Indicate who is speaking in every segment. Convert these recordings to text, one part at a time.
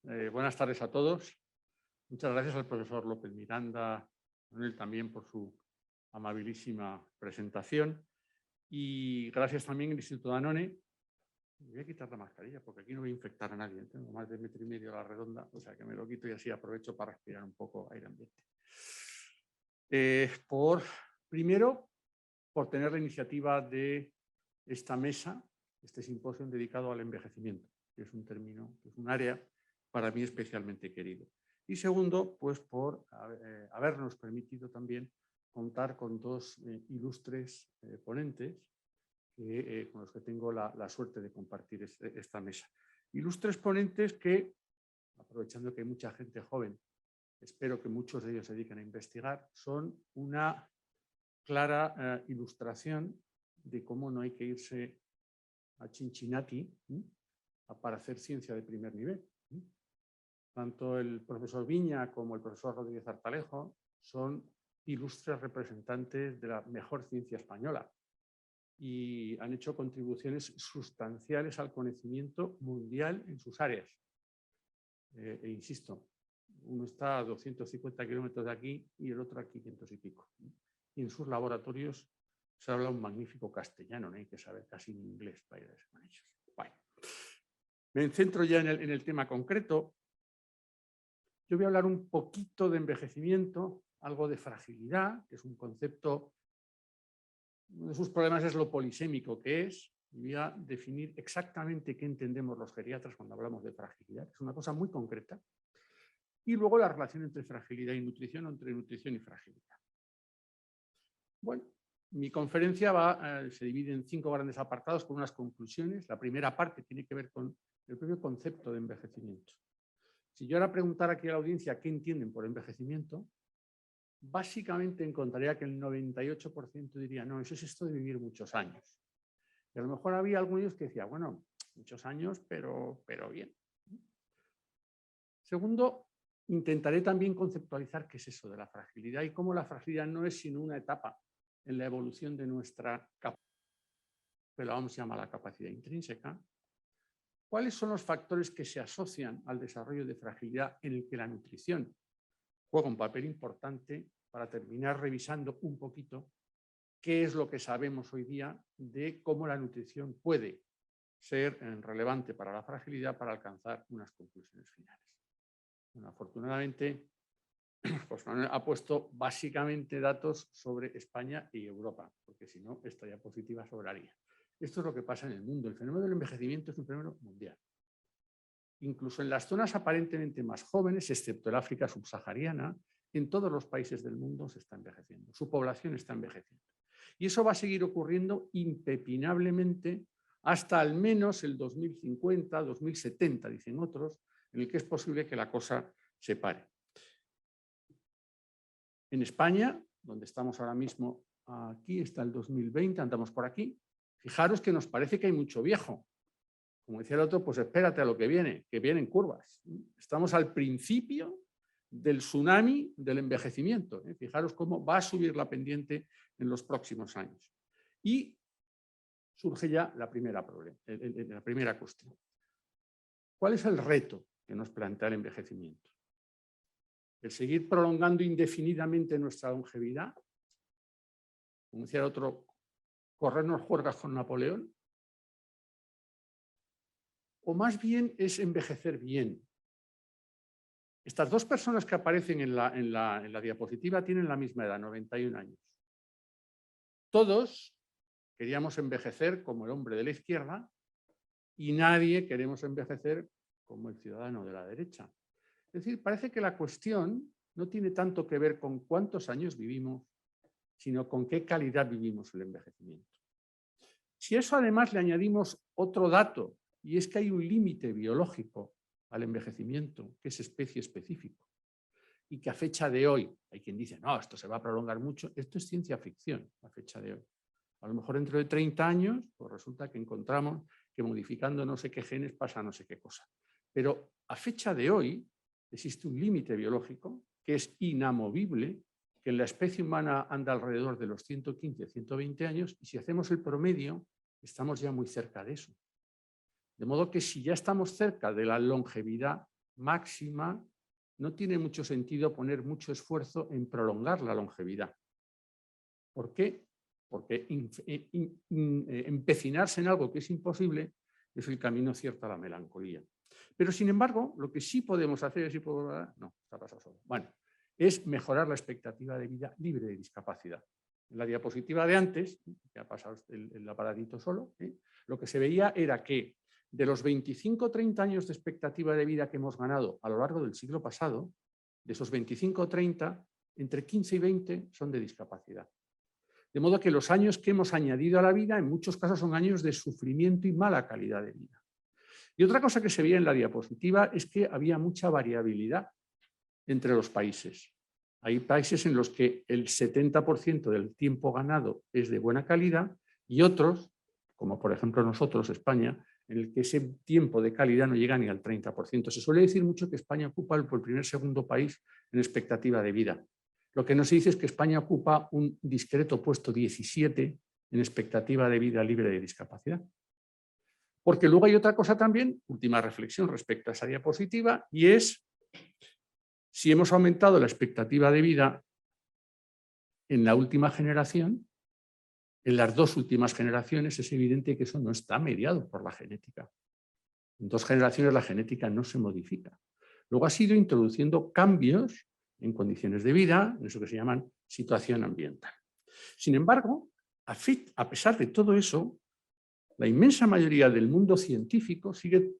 Speaker 1: Buenas tardes a todos. Muchas gracias al profesor López Miranda, Manuel, también por su amabilísima presentación. Y gracias también al Instituto Danone. Me voy a quitar la mascarilla porque aquí no voy a infectar a nadie. Tengo más de 1,5 metros a la redonda, o sea que me lo quito y así aprovecho para respirar un poco aire ambiente. Primero, por tener la iniciativa de esta mesa, este simposio dedicado al envejecimiento, que es un término, que es un área para mí especialmente querido. Y segundo, pues por habernos permitido también contar con dos ilustres ponentes con los que tengo la suerte de compartir esta mesa. Ilustres ponentes que, aprovechando que hay mucha gente joven, espero que muchos de ellos se dediquen a investigar, son una clara ilustración de cómo no hay que irse a Cincinnati para hacer ciencia de primer nivel. Tanto el profesor Viña como el profesor Rodríguez Artalejo son ilustres representantes de la mejor ciencia española y han hecho contribuciones sustanciales al conocimiento mundial en sus áreas. E insisto, uno está a 250 kilómetros de aquí y el otro a 500 y pico. Y en sus laboratorios se habla un magnífico castellano, no hay que saber casi ni inglés para ir con ellos. Bueno, me centro ya en el tema concreto. Yo voy a hablar un poquito de envejecimiento, algo de fragilidad, que es un concepto, uno de sus problemas es lo polisémico que es, y voy a definir exactamente qué entendemos los geriatras cuando hablamos de fragilidad, que es una cosa muy concreta, y luego la relación entre fragilidad y nutrición, o entre nutrición y fragilidad. Bueno, mi conferencia se divide en 5 grandes apartados con unas conclusiones. La primera parte tiene que ver con el propio concepto de envejecimiento. Si yo ahora preguntara aquí a la audiencia qué entienden por envejecimiento, básicamente encontraría que el 98% diría, no, eso es esto de vivir muchos años. Y a lo mejor había algunos que decían, bueno, muchos años, pero bien. Segundo, intentaré también conceptualizar qué es eso de la fragilidad y cómo la fragilidad no es sino una etapa en la evolución de nuestra capacidad, que la OMS llama la capacidad intrínseca. ¿Cuáles son los factores que se asocian al desarrollo de fragilidad en el que la nutrición juega un papel importante, para terminar revisando un poquito qué es lo que sabemos hoy día de cómo la nutrición puede ser relevante para la fragilidad para alcanzar unas conclusiones finales? Bueno, afortunadamente, pues Manuel ha puesto básicamente datos sobre España y Europa, porque si no, esta diapositiva sobraría. Esto es lo que pasa en el mundo. El fenómeno del envejecimiento es un fenómeno mundial. Incluso en las zonas aparentemente más jóvenes, excepto el África subsahariana, en todos los países del mundo se está envejeciendo. Su población está envejeciendo. Y eso va a seguir ocurriendo impepinablemente hasta al menos el 2050, 2070, dicen otros, en el que es posible que la cosa se pare. En España, donde estamos ahora mismo, aquí está el 2020, andamos por aquí. Fijaros que nos parece que hay mucho viejo. Como decía el otro, pues espérate a lo que vienen curvas. Estamos al principio del tsunami del envejecimiento. Fijaros cómo va a subir la pendiente en los próximos años. Y surge ya la primera cuestión. ¿Cuál es el reto que nos plantea el envejecimiento? ¿El seguir prolongando indefinidamente nuestra longevidad? Como decía el otro, corrernos juergas con Napoleón. O más bien es envejecer bien. Estas dos personas que aparecen en la diapositiva tienen la misma edad, 91 años. Todos queríamos envejecer como el hombre de la izquierda y nadie queremos envejecer como el ciudadano de la derecha. Es decir, parece que la cuestión no tiene tanto que ver con cuántos años vivimos, sino con qué calidad vivimos el envejecimiento. Si a eso además le añadimos otro dato, y es que hay un límite biológico al envejecimiento, que es especie específico, y que a fecha de hoy, hay quien dice, no, esto se va a prolongar mucho, esto es ciencia ficción a fecha de hoy. A lo mejor dentro de 30 años, pues resulta que encontramos que modificando no sé qué genes pasa no sé qué cosa. Pero a fecha de hoy existe un límite biológico que es inamovible, que en la especie humana anda alrededor de los 115, 120 años, y si hacemos el promedio, estamos ya muy cerca de eso. De modo que si ya estamos cerca de la longevidad máxima, no tiene mucho sentido poner mucho esfuerzo en prolongar la longevidad. ¿Por qué? Porque empecinarse en algo que es imposible es el camino cierto a la melancolía. Pero, sin embargo, lo que sí podemos hacer, no, está pasado solo. Bueno, es mejorar la expectativa de vida libre de discapacidad. En la diapositiva de antes, que ha pasado el aparatito solo, lo que se veía era que de los 25 o 30 años de expectativa de vida que hemos ganado a lo largo del siglo pasado, de esos 25 o 30, entre 15 y 20 son de discapacidad. De modo que los años que hemos añadido a la vida en muchos casos son años de sufrimiento y mala calidad de vida. Y otra cosa que se veía en la diapositiva es que había mucha variabilidad entre los países. Hay países en los que el 70% del tiempo ganado es de buena calidad y otros, como por ejemplo nosotros, España, en el que ese tiempo de calidad no llega ni al 30%. Se suele decir mucho que España ocupa el primer segundo país en expectativa de vida. Lo que no se dice es que España ocupa un discreto puesto 17 en expectativa de vida libre de discapacidad. Porque luego hay otra cosa también, última reflexión respecto a esa diapositiva, y es si hemos aumentado la expectativa de vida en la última generación, en las dos últimas generaciones es evidente que eso no está mediado por la genética. En 2 generaciones la genética no se modifica. Luego ha sido introduciendo cambios en condiciones de vida, en eso que se llaman situación ambiental. Sin embargo, a pesar de todo eso, la inmensa mayoría del mundo científico sigue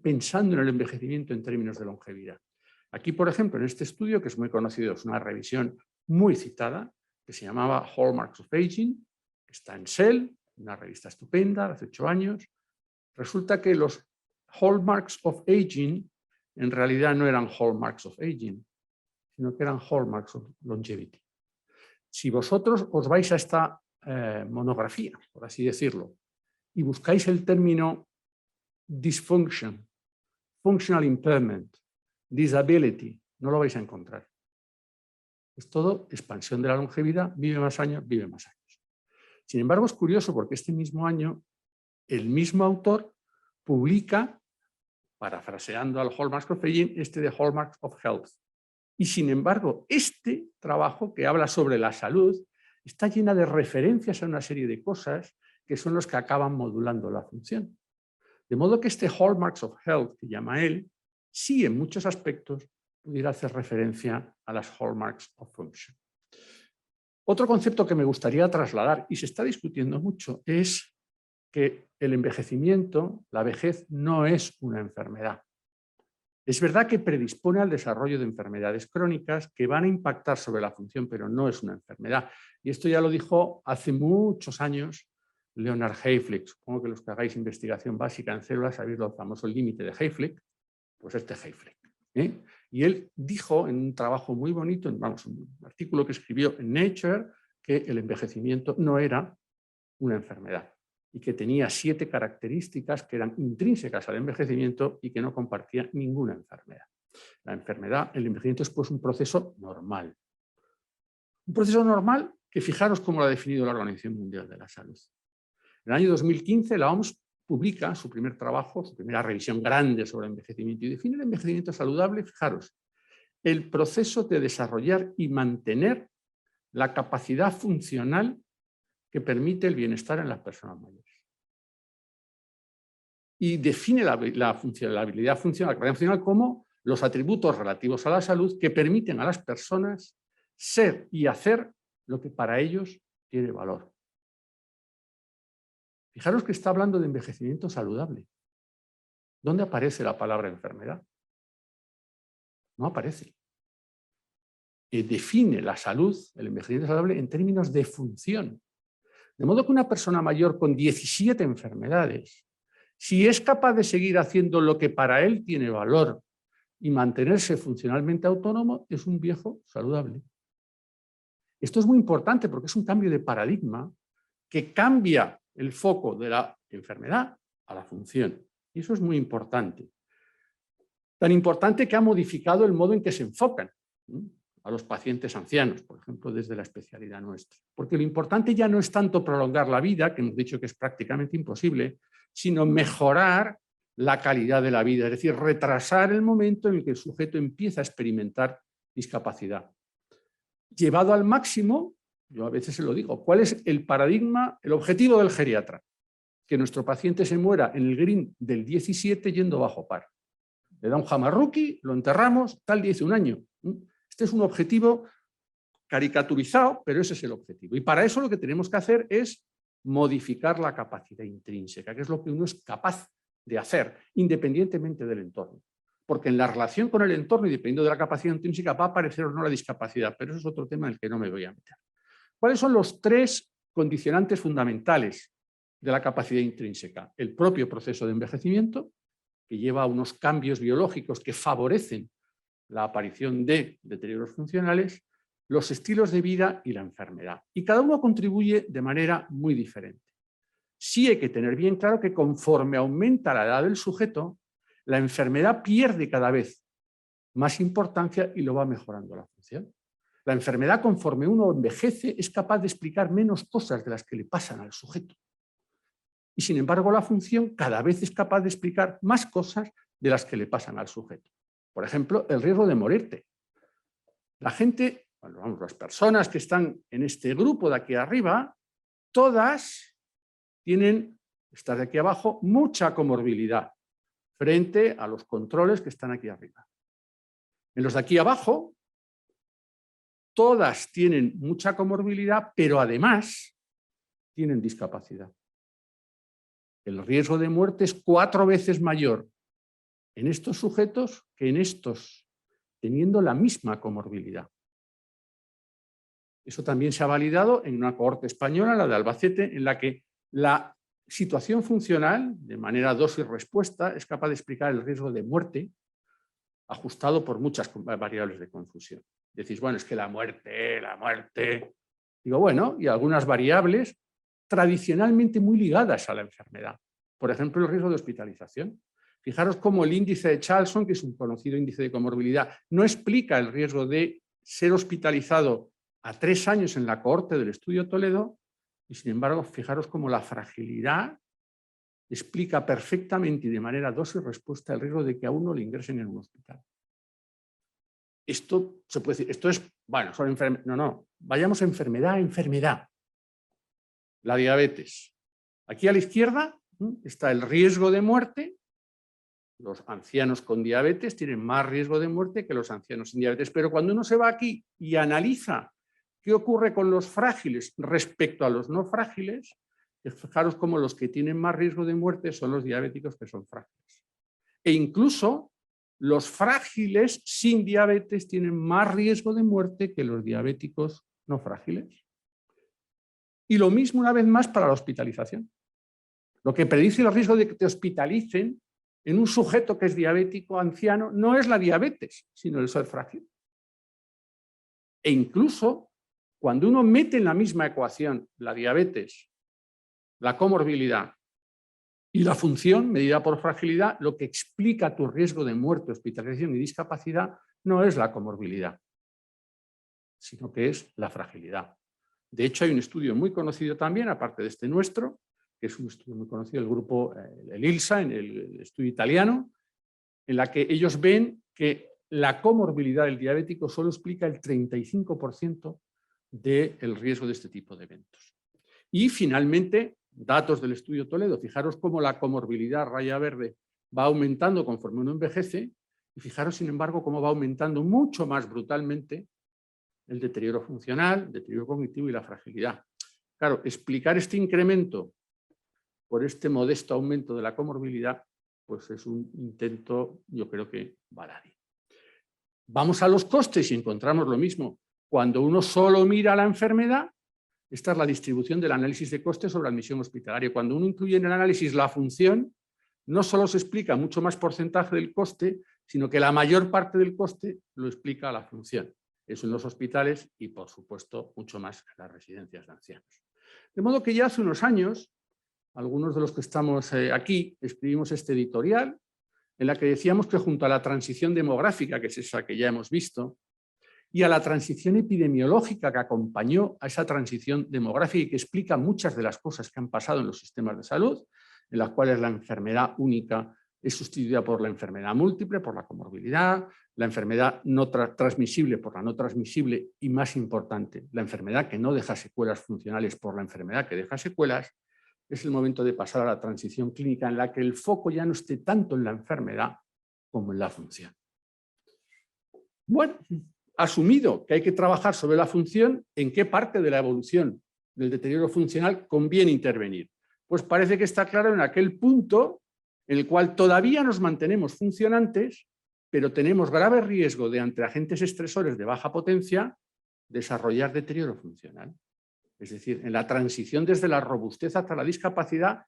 Speaker 1: pensando en el envejecimiento en términos de longevidad. Aquí, por ejemplo, en este estudio, que es muy conocido, es una revisión muy citada, que se llamaba Hallmarks of Aging, que está en Cell, una revista estupenda, de hace 8 años, resulta que los Hallmarks of Aging en realidad no eran Hallmarks of Aging, sino que eran Hallmarks of Longevity. Si vosotros os vais a esta monografía, por así decirlo, y buscáis el término dysfunction, functional impairment, disability, no lo vais a encontrar. Es todo expansión de la longevidad, vive más años, vive más años. Sin embargo, es curioso porque este mismo año el mismo autor publica, parafraseando al Hallmarks of Aging, de Hallmarks of Health. Y sin embargo, este trabajo que habla sobre la salud está llena de referencias a una serie de cosas que son los que acaban modulando la función. De modo que este Hallmarks of Health, que llama él, sí en muchos aspectos pudiera hacer referencia a las Hallmarks of Function. Otro concepto que me gustaría trasladar, y se está discutiendo mucho, es que el envejecimiento, la vejez, no es una enfermedad. Es verdad que predispone al desarrollo de enfermedades crónicas que van a impactar sobre la función, pero no es una enfermedad. Y esto ya lo dijo hace muchos años Leonard Hayflick. Supongo que los que hagáis investigación básica en células sabéis lo famoso límite de Hayflick, pues Hayflick. Y él dijo en un trabajo muy bonito, un artículo que escribió en Nature, que el envejecimiento no era una enfermedad y que tenía 7 características que eran intrínsecas al envejecimiento y que no compartía ninguna enfermedad. La enfermedad, el envejecimiento es pues un proceso normal. Un proceso normal que fijaros cómo lo ha definido la Organización Mundial de la Salud. En el año 2015 la OMS publica su primer trabajo, su primera revisión grande sobre el envejecimiento y define el envejecimiento saludable, fijaros, el proceso de desarrollar y mantener la capacidad funcional que permite el bienestar en las personas mayores. Y define la habilidad funcional como los atributos relativos a la salud que permiten a las personas ser y hacer lo que para ellos tiene valor. Fijaros que está hablando de envejecimiento saludable. ¿Dónde aparece la palabra enfermedad? No aparece. Define la salud, el envejecimiento saludable, en términos de función. De modo que una persona mayor con 17 enfermedades, si es capaz de seguir haciendo lo que para él tiene valor y mantenerse funcionalmente autónomo, es un viejo saludable. Esto es muy importante porque es un cambio de paradigma que cambia el foco de la enfermedad a la función. Y eso es muy importante. Tan importante que ha modificado el modo en que se enfocan a los pacientes ancianos, por ejemplo, desde la especialidad nuestra. Porque lo importante ya no es tanto prolongar la vida, que hemos dicho que es prácticamente imposible, sino mejorar la calidad de la vida, es decir, retrasar el momento en el que el sujeto empieza a experimentar discapacidad. Llevado al máximo, yo a veces se lo digo, ¿cuál es el paradigma, el objetivo del geriatra? Que nuestro paciente se muera en el green del 17 yendo bajo par. Le da un jamarruqui, lo enterramos, tal día hace un año. Este es un objetivo caricaturizado, pero ese es el objetivo. Y para eso lo que tenemos que hacer es modificar la capacidad intrínseca, que es lo que uno es capaz de hacer, independientemente del entorno. Porque en la relación con el entorno y dependiendo de la capacidad intrínseca va a aparecer o no la discapacidad, pero eso es otro tema en el que no me voy a meter. ¿Cuáles son los tres condicionantes fundamentales de la capacidad intrínseca? El propio proceso de envejecimiento, que lleva a unos cambios biológicos que favorecen la aparición de deterioros funcionales, los estilos de vida y la enfermedad. Y cada uno contribuye de manera muy diferente. Sí hay que tener bien claro que conforme aumenta la edad del sujeto, la enfermedad pierde cada vez más importancia y lo va mejorando la función. La enfermedad, conforme uno envejece, es capaz de explicar menos cosas de las que le pasan al sujeto. Y sin embargo, la función cada vez es capaz de explicar más cosas de las que le pasan al sujeto. Por ejemplo, el riesgo de morirte. La gente, bueno, vamos, las personas que están en este grupo de aquí arriba, todas tienen, estas de aquí abajo, mucha comorbilidad frente a los controles que están aquí arriba. En los de aquí abajo, todas tienen mucha comorbilidad, pero además tienen discapacidad. El riesgo de muerte es 4 veces mayor en estos sujetos que en estos, teniendo la misma comorbilidad. Eso también se ha validado en una cohorte española, la de Albacete, en la que la situación funcional, de manera dosis-respuesta, es capaz de explicar el riesgo de muerte ajustado por muchas variables de confusión. Decís, bueno, es que la muerte... Digo, bueno, y algunas variables tradicionalmente muy ligadas a la enfermedad. Por ejemplo, el riesgo de hospitalización. Fijaros cómo el índice de Charlson, que es un conocido índice de comorbilidad, no explica el riesgo de ser hospitalizado a 3 años en la cohorte del estudio Toledo, y sin embargo, fijaros cómo la fragilidad explica perfectamente y de manera dosis-respuesta el riesgo de que a uno le ingresen en un hospital. Esto se puede decir, esto es, bueno, son enfermedades. No, vayamos enfermedad a enfermedad. La diabetes. Aquí a la izquierda está el riesgo de muerte. Los ancianos con diabetes tienen más riesgo de muerte que los ancianos sin diabetes, pero cuando uno se va aquí y analiza qué ocurre con los frágiles respecto a los no frágiles, fijaros cómo los que tienen más riesgo de muerte son los diabéticos que son frágiles. E incluso los frágiles sin diabetes tienen más riesgo de muerte que los diabéticos no frágiles. Y lo mismo una vez más para la hospitalización. Lo que predice el riesgo de que te hospitalicen en un sujeto que es diabético anciano no es la diabetes, sino el ser frágil. E incluso cuando uno mete en la misma ecuación la diabetes, la comorbilidad y la función medida por fragilidad, lo que explica tu riesgo de muerte, hospitalización y discapacidad no es la comorbilidad, sino que es la fragilidad. De hecho, hay un estudio muy conocido también, aparte de este nuestro, que es un estudio muy conocido, el grupo, el ILSA, en el estudio italiano, en la que ellos ven que la comorbilidad del diabético solo explica el 35% del riesgo de este tipo de eventos. Y finalmente, datos del estudio Toledo, fijaros cómo la comorbilidad raya verde va aumentando conforme uno envejece, y fijaros, sin embargo, cómo va aumentando mucho más brutalmente el deterioro funcional, el deterioro cognitivo y la fragilidad. Claro, explicar este incremento por este modesto aumento de la comorbilidad, pues es un intento, yo creo que baladí. Vamos a los costes y encontramos lo mismo. Cuando uno solo mira la enfermedad, esta es la distribución del análisis de costes sobre admisión hospitalaria. Cuando uno incluye en el análisis la función, no solo se explica mucho más porcentaje del coste, sino que la mayor parte del coste lo explica la función. Eso en los hospitales y, por supuesto, mucho más en las residencias de ancianos. De modo que ya hace unos años, algunos de los que estamos aquí, escribimos este editorial en la que decíamos que junto a la transición demográfica, que es esa que ya hemos visto, y a la transición epidemiológica que acompañó a esa transición demográfica y que explica muchas de las cosas que han pasado en los sistemas de salud, en las cuales la enfermedad única es sustituida por la enfermedad múltiple, por la comorbilidad, la enfermedad no transmisible por la no transmisible y, más importante, la enfermedad que no deja secuelas funcionales por la enfermedad que deja secuelas. Es el momento de pasar a la transición clínica en la que el foco ya no esté tanto en la enfermedad como en la función. Bueno, asumido que hay que trabajar sobre la función, ¿en qué parte de la evolución del deterioro funcional conviene intervenir? Pues parece que está claro en aquel punto en el cual todavía nos mantenemos funcionantes, pero tenemos grave riesgo de, ante agentes estresores de baja potencia, desarrollar deterioro funcional. Es decir, en la transición desde la robustez hasta la discapacidad,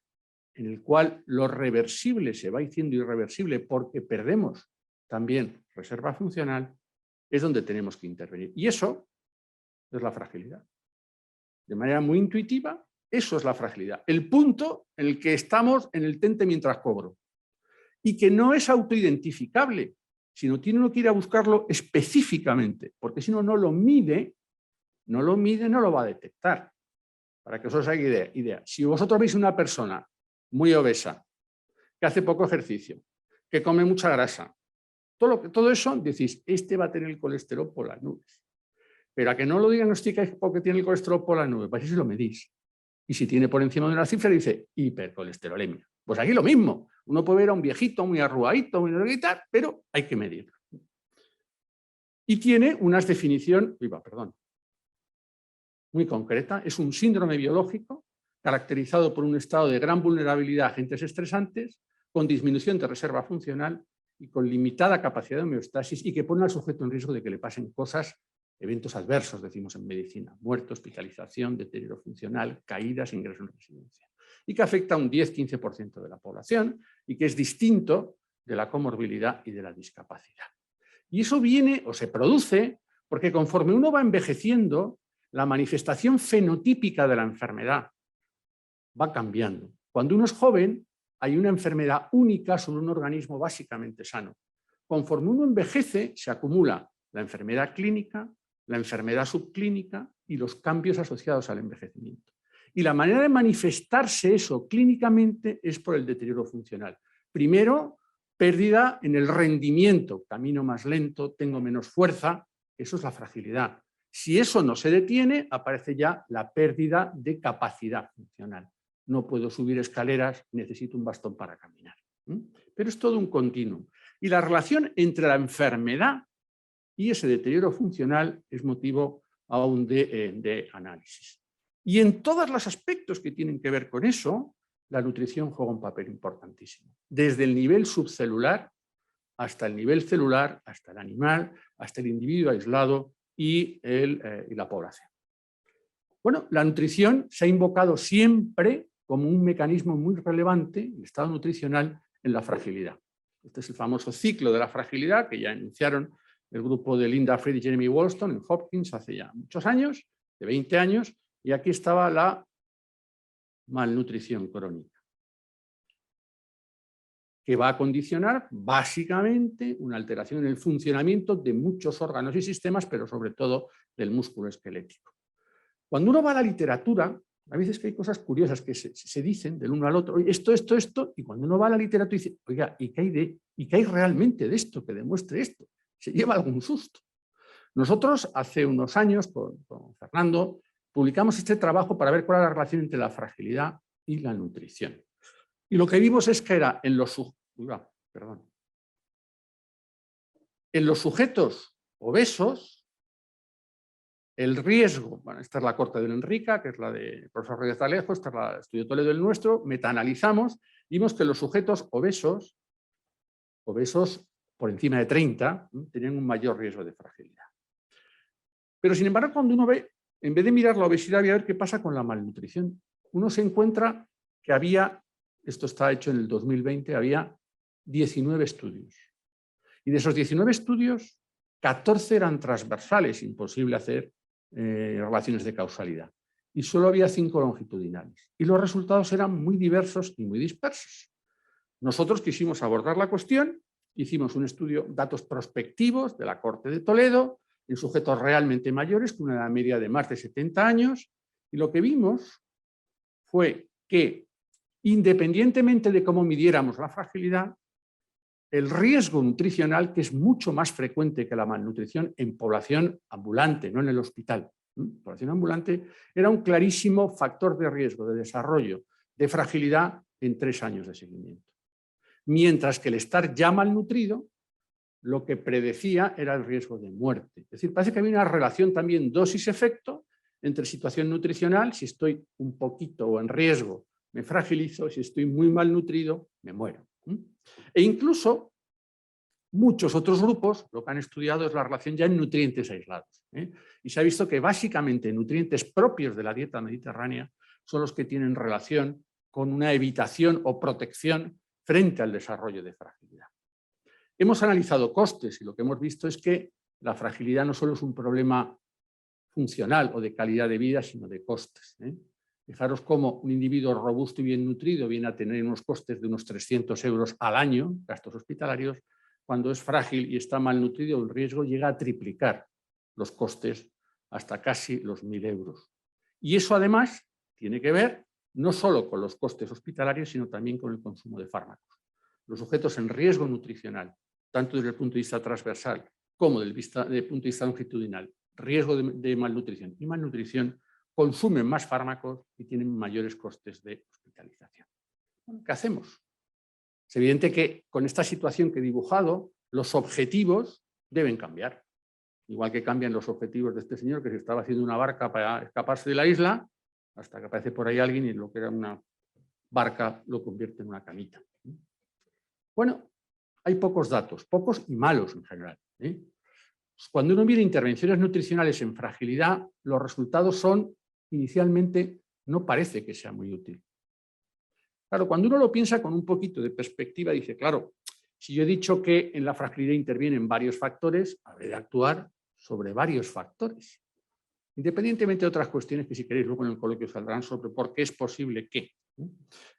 Speaker 1: en el cual lo reversible se va haciendo irreversible porque perdemos también reserva funcional, es donde tenemos que intervenir. Y eso es la fragilidad. De manera muy intuitiva, eso es la fragilidad. El punto en el que estamos en el tente mientras cobro. Y que no es autoidentificable, sino tiene uno que ir a buscarlo específicamente, porque si no, no lo mide, no lo va a detectar. Para que os hagáis idea. Si vosotros veis una persona muy obesa, que hace poco ejercicio, que come mucha grasa, todo eso decís, este va a tener el colesterol por las nubes. Pero a que no lo diagnosticáis porque tiene el colesterol por las nubes, pues si lo medís. Y si tiene por encima de una cifra, dice hipercolesterolemia. Pues aquí lo mismo. Uno puede ver a un viejito muy arrugadito, muy nervita, pero hay que medirlo. Y tiene unas definición, muy concreta. Es un síndrome biológico caracterizado por un estado de gran vulnerabilidad a agentes estresantes, con disminución de reserva funcional y con limitada capacidad de homeostasis, y que pone al sujeto en riesgo de que le pasen cosas, eventos adversos, decimos en medicina, muerte, hospitalización, deterioro funcional, caídas, ingreso en residencia, y que afecta a un 10-15% de la población y que es distinto de la comorbilidad y de la discapacidad. Y eso viene o se produce porque conforme uno va envejeciendo, la manifestación fenotípica de la enfermedad va cambiando. Cuando uno es joven, hay una enfermedad única sobre un organismo básicamente sano. Conforme uno envejece, se acumula la enfermedad clínica, la enfermedad subclínica y los cambios asociados al envejecimiento. Y la manera de manifestarse eso clínicamente es por el deterioro funcional. Primero, pérdida en el rendimiento, camino más lento, tengo menos fuerza, eso es la fragilidad. Si eso no se detiene, aparece ya la pérdida de capacidad funcional. No puedo subir escaleras, necesito un bastón para caminar. Pero es todo un continuum. Y la relación entre la enfermedad y ese deterioro funcional es motivo aún de análisis. Y en todos los aspectos que tienen que ver con eso, la nutrición juega un papel importantísimo. Desde el nivel subcelular hasta el nivel celular, hasta el animal, hasta el individuo aislado y la población. Bueno, la nutrición se ha invocado siempre como un mecanismo muy relevante, el estado nutricional, en la fragilidad. Este es el famoso ciclo de la fragilidad que ya enunciaron el grupo de Linda Fried y Jeremy Wolston en Hopkins hace ya muchos años, de 20 años, y aquí estaba la malnutrición crónica, que va a condicionar básicamente una alteración en el funcionamiento de muchos órganos y sistemas, pero sobre todo del músculo esquelético. Cuando uno va a la literatura, a veces que hay cosas curiosas que se dicen del uno al otro, esto, y cuando uno va a la literatura dice, oiga, ¿y qué hay realmente de esto que demuestre esto? Se lleva algún susto. Nosotros hace unos años, con Fernando, publicamos este trabajo para ver cuál era la relación entre la fragilidad y la nutrición. Y lo que vimos es que era en los sujetos obesos, el riesgo, bueno, esta es la corte de Enrica, que es la del profesor Rodríguez Alejo, esta es la de Estudio Toledo del nuestro, metaanalizamos, vimos que los sujetos obesos por encima de 30, tenían un mayor riesgo de fragilidad. Pero sin embargo, cuando uno ve, en vez de mirar la obesidad, voy a ver qué pasa con la malnutrición. Uno se encuentra que había, esto está hecho en el 2020, había 19 estudios. Y de esos 19 estudios, 14 eran transversales, imposible hacer relaciones de causalidad. Y solo había 5 longitudinales. Y los resultados eran muy diversos y muy dispersos. Nosotros quisimos abordar la cuestión, hicimos un estudio, datos prospectivos de la Corte de Toledo, en sujetos realmente mayores, con una media de más de 70 años, y lo que vimos fue que, independientemente de cómo midiéramos la fragilidad, el riesgo nutricional, que es mucho más frecuente que la malnutrición en población ambulante, no en el hospital. Población ambulante era un clarísimo factor de riesgo, de desarrollo, de fragilidad en 3 años de seguimiento. Mientras que el estar ya malnutrido, lo que predecía era el riesgo de muerte. Es decir, parece que había una relación también dosis-efecto entre situación nutricional, si estoy un poquito o en riesgo, me fragilizo, si estoy muy malnutrido, me muero. E incluso muchos otros grupos lo que han estudiado es la relación ya en nutrientes aislados. Y se ha visto que básicamente nutrientes propios de la dieta mediterránea son los que tienen relación con una evitación o protección frente al desarrollo de fragilidad. Hemos analizado costes y lo que hemos visto es que la fragilidad no solo es un problema funcional o de calidad de vida, sino de costes. Fijaros cómo un individuo robusto y bien nutrido viene a tener unos costes de unos 300 euros al año, gastos hospitalarios. Cuando es frágil y está malnutrido, el riesgo llega a triplicar los costes hasta casi los 1.000 euros. Y eso además tiene que ver no solo con los costes hospitalarios, sino también con el consumo de fármacos. Los sujetos en riesgo nutricional, tanto desde el punto de vista transversal como desde el punto de vista longitudinal, riesgo de malnutrición y malnutrición, consumen más fármacos y tienen mayores costes de hospitalización. Bueno, ¿qué hacemos? Es evidente que con esta situación que he dibujado, los objetivos deben cambiar. Igual que cambian los objetivos de este señor que se estaba haciendo una barca para escaparse de la isla, hasta que aparece por ahí alguien y lo que era una barca lo convierte en una camita. Bueno, hay pocos datos, pocos y malos en general. Cuando uno mira intervenciones nutricionales en fragilidad, los resultados son, inicialmente, no parece que sea muy útil. Claro, cuando uno lo piensa con un poquito de perspectiva, dice, claro, si yo he dicho que en la fragilidad intervienen varios factores, habré de actuar sobre varios factores. Independientemente de otras cuestiones que si queréis luego en el coloquio saldrán sobre por qué es posible que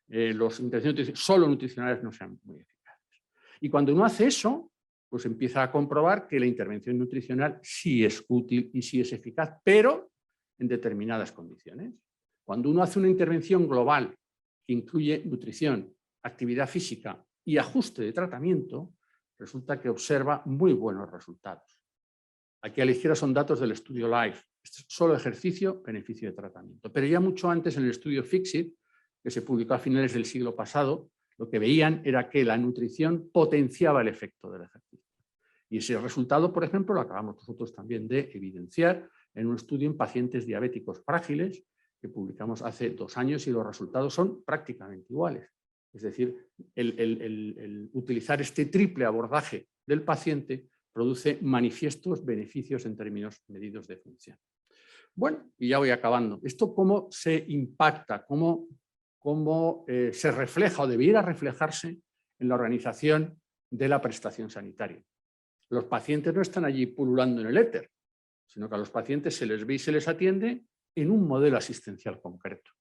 Speaker 1: los intervenciones solo nutricionales no sean muy eficaces. Y cuando uno hace eso, pues empieza a comprobar que la intervención nutricional sí es útil y sí es eficaz, pero en determinadas condiciones. Cuando uno hace una intervención global que incluye nutrición, actividad física y ajuste de tratamiento, resulta que observa muy buenos resultados. Aquí a la izquierda son datos del estudio LIFE. Este es solo ejercicio, beneficio de tratamiento. Pero ya mucho antes en el estudio FIXIT, que se publicó a finales del siglo pasado, lo que veían era que la nutrición potenciaba el efecto del ejercicio. Y ese resultado, por ejemplo, lo acabamos nosotros también de evidenciar en un estudio en pacientes diabéticos frágiles que publicamos hace 2 años y los resultados son prácticamente iguales. Es decir, el utilizar este triple abordaje del paciente produce manifiestos beneficios en términos medidos de función. Bueno, y ya voy acabando. ¿Esto cómo se impacta? ¿Cómo se refleja o debiera reflejarse en la organización de la prestación sanitaria? Los pacientes no están allí pululando en el éter, sino que a los pacientes se les ve y se les atiende en un modelo asistencial concreto.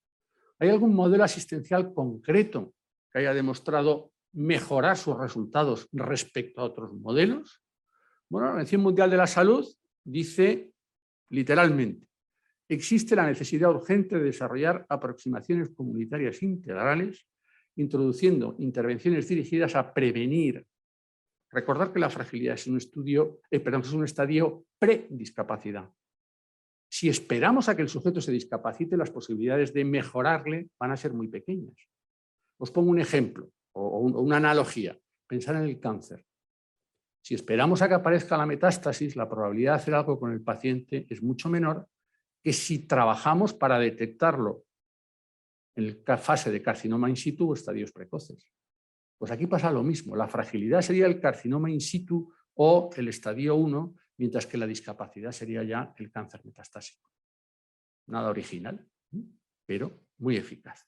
Speaker 1: ¿Hay algún modelo asistencial concreto que haya demostrado mejorar sus resultados respecto a otros modelos? Bueno, la Organización Mundial de la Salud dice literalmente: existe la necesidad urgente de desarrollar aproximaciones comunitarias integrales, introduciendo intervenciones dirigidas a prevenir. Recordar que la fragilidad es un estadio prediscapacidad. Si esperamos a que el sujeto se discapacite, las posibilidades de mejorarle van a ser muy pequeñas. Os pongo un ejemplo o una analogía. Pensar en el cáncer. Si esperamos a que aparezca la metástasis, la probabilidad de hacer algo con el paciente es mucho menor que si trabajamos para detectarlo en la fase de carcinoma in situ o estadios precoces. Pues aquí pasa lo mismo. La fragilidad sería el carcinoma in situ o el estadio 1, mientras que la discapacidad sería ya el cáncer metastásico. Nada original, pero muy eficaz.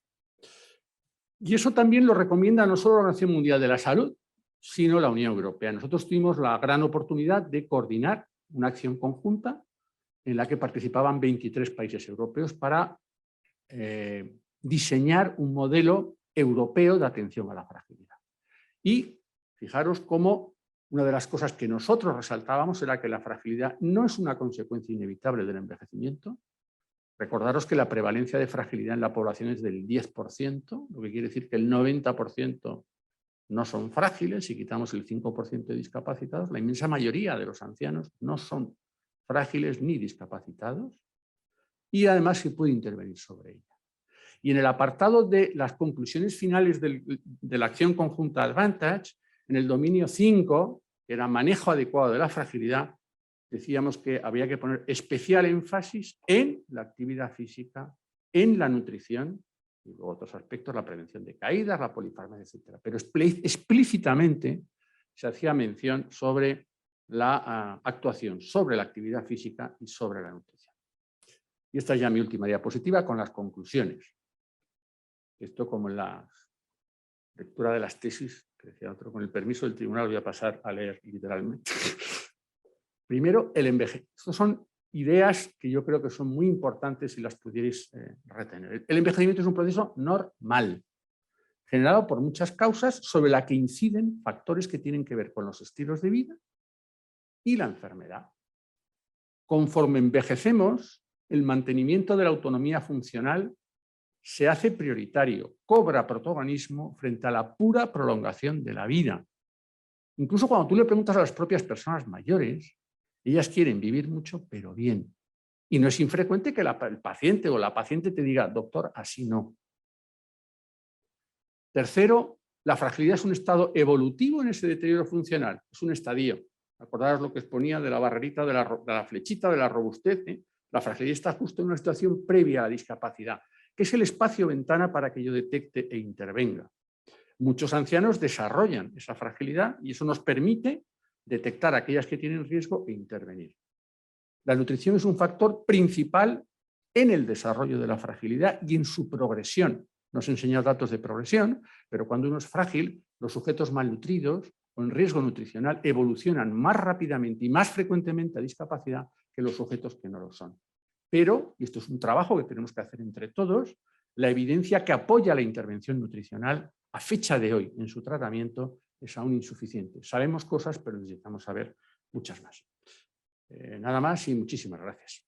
Speaker 1: Y eso también lo recomienda no solo la Organización Mundial de la Salud, sino la Unión Europea. Nosotros tuvimos la gran oportunidad de coordinar una acción conjunta en la que participaban 23 países europeos para diseñar un modelo europeo de atención a la fragilidad. Y fijaros cómo una de las cosas que nosotros resaltábamos era que la fragilidad no es una consecuencia inevitable del envejecimiento. Recordaros que la prevalencia de fragilidad en la población es del 10%, lo que quiere decir que el 90% no son frágiles, si quitamos el 5% de discapacitados, la inmensa mayoría de los ancianos no son frágiles ni discapacitados, y además se puede intervenir sobre ella. Y en el apartado de las conclusiones finales de la acción conjunta Advantage, en el dominio 5, que era manejo adecuado de la fragilidad, decíamos que había que poner especial énfasis en la actividad física, en la nutrición y luego otros aspectos, la prevención de caídas, la polifarmacia, etc. Pero explícitamente se hacía mención sobre la actuación sobre la actividad física y sobre la nutrición. Y esta es ya mi última diapositiva con las conclusiones. Esto, como en la lectura de las tesis, que decía otro, con el permiso del tribunal voy a pasar a leer literalmente. Primero, el envejecimiento. Estas son ideas que yo creo que son muy importantes si las pudierais retener. El envejecimiento es un proceso normal, generado por muchas causas sobre la que inciden factores que tienen que ver con los estilos de vida y la enfermedad. Conforme envejecemos, el mantenimiento de la autonomía funcional se hace prioritario, cobra protagonismo frente a la pura prolongación de la vida. Incluso cuando tú le preguntas a las propias personas mayores, ellas quieren vivir mucho, pero bien. Y no es infrecuente que el paciente o la paciente te diga, doctor, así no. Tercero, la fragilidad es un estado evolutivo en ese deterioro funcional, es un estadio. Acordaros lo que exponía de la barrerita, de la flechita, de la robustez. La fragilidad está justo en una situación previa a la discapacidad, que es el espacio-ventana para que yo detecte e intervenga. Muchos ancianos desarrollan esa fragilidad y eso nos permite detectar aquellas que tienen riesgo e intervenir. La nutrición es un factor principal en el desarrollo de la fragilidad y en su progresión. Nos enseña datos de progresión, pero cuando uno es frágil, los sujetos malnutridos o en riesgo nutricional evolucionan más rápidamente y más frecuentemente a discapacidad que los sujetos que no lo son. Pero, y esto es un trabajo que tenemos que hacer entre todos, la evidencia que apoya la intervención nutricional a fecha de hoy en su tratamiento es aún insuficiente. Sabemos cosas, pero necesitamos saber muchas más. Nada más y muchísimas gracias.